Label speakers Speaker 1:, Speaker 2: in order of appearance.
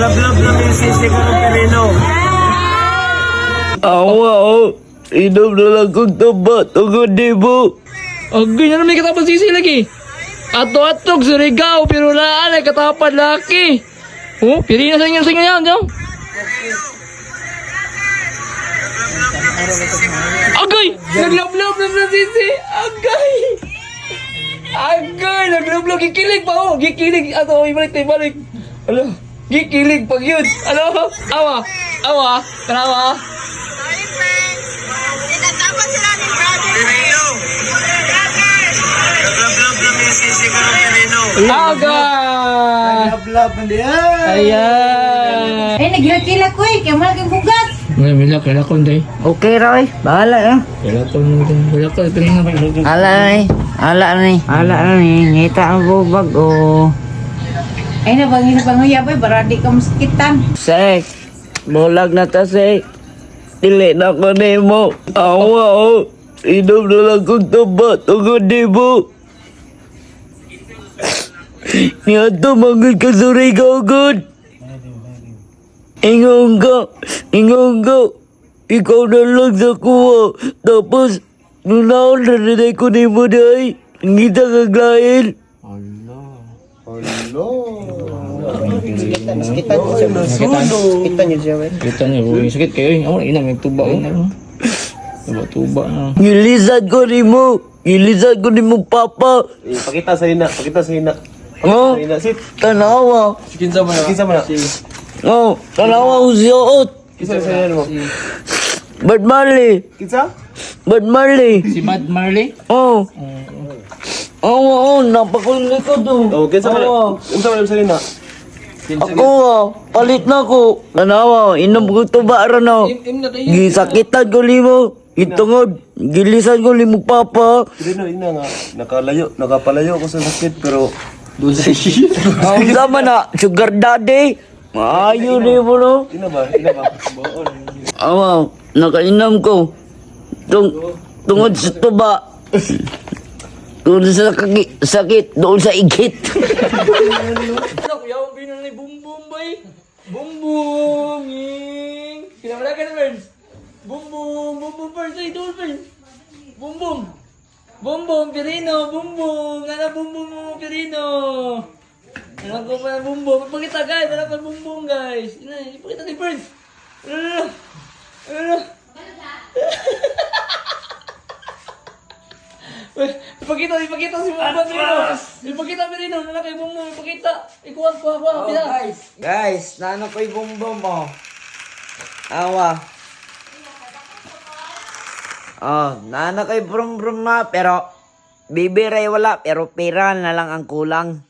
Speaker 1: Naglablab na may sisi ko ng Perino.
Speaker 2: Awa, inom na lang kong taba, tungod di mo.
Speaker 3: Agay na naman katapan sisi lagi. Ato-atok Surigao pero laan ay katapan laki. Oh, pili na sa inyo yan, Jom. Agay! Naglablab na sisi! Agay! Agay! Naglablab! Gikilig pa oh! Gikilig! Ato, ibalik tayo, ibalik! Ano? Gikilig pag yun! Ano? Awa! Awa! Kanawa!
Speaker 4: Sorry, friends. Tinatapan sila ni brother.
Speaker 1: Perino. Naglablab na may sisi ko ng Perino.
Speaker 3: Agay!
Speaker 2: Naglablab, hindi yan.
Speaker 3: Ayan!
Speaker 4: Ay, naghilak-hilak ko eh. Kaya malaking bugat.
Speaker 3: Ngayon, milak, kailan ko hindi.
Speaker 2: Okay, Roy. Bahala na.
Speaker 3: Kailan ko hindi. Kailan ko, ito nga ba?
Speaker 2: Ala na ni. Ngita ang bubag, oh.
Speaker 4: Ay, nabangin na panguya boy. Para di ka masakitan.
Speaker 2: Sek. Bulag na ta, Sek. Dili na ko ni mo. Awa, inom na lang kong taba, tungod di mo. Niya to, manggod ka Surigao, good. Ingon ka. Ikaw na lang sa kuha. Tapos, nunaon na rin ko ni mo dahi. Ngita kag lain.
Speaker 3: Kita niya, buhay sakit kayo. Ako na ina, may tuba. Tuba na.
Speaker 2: Gilisad ko ni mo, papa.
Speaker 1: Pakita sa hina.
Speaker 2: Oh,
Speaker 1: Hina, sit.
Speaker 2: tanawa.
Speaker 3: Kinsa mo na?
Speaker 1: Kinsa mo na?
Speaker 2: Oh, tanawa usiot.
Speaker 1: Kinsa sa hina mo?
Speaker 2: Bad Marley.
Speaker 3: Si Mad Marley?
Speaker 2: Oh. Napakulit ko to.
Speaker 1: Oh, kinsa mo na? Kinsa mo na sa hina?
Speaker 2: Ako, palit na ko. Tanawa, inom ko to ba ron. Gisakitan ko limo. Itungod, gilisan ko limo, papa.
Speaker 1: Perino, ina nga. Nakapalayo ko sa sakit pero doon sa hina.
Speaker 2: Ang sama na, sugar daddy. Maayo ni mo, no?
Speaker 1: Ina ba?
Speaker 2: Awa, nakainam ko. Tungod sa tuba. Tungod sa sakit, doon sa igit.
Speaker 3: Ano, kuya, ang binan ni Boom Boom, boy. Boom Boom, ying. Kinamala ka naman. Boom Boom, first ay dolphin. Boom Boom, Pirino, Boom Boom. Ano, Boom, Pirino. Ano ko pa, Boom Boom. Ipakita, guys. Ano pa, Boom Boom, guys. Ipakita ni Prince. Ano. Ipakita si Mama Pirino. Ipakita Pirino, nalaki Boom Boom, ipakita. Ikuha, pila.
Speaker 2: Guys, nano ko'y bumbom mo. Awa. Nano ko'y brum na, pero bibiray wala, pero pera na lang ang kulang.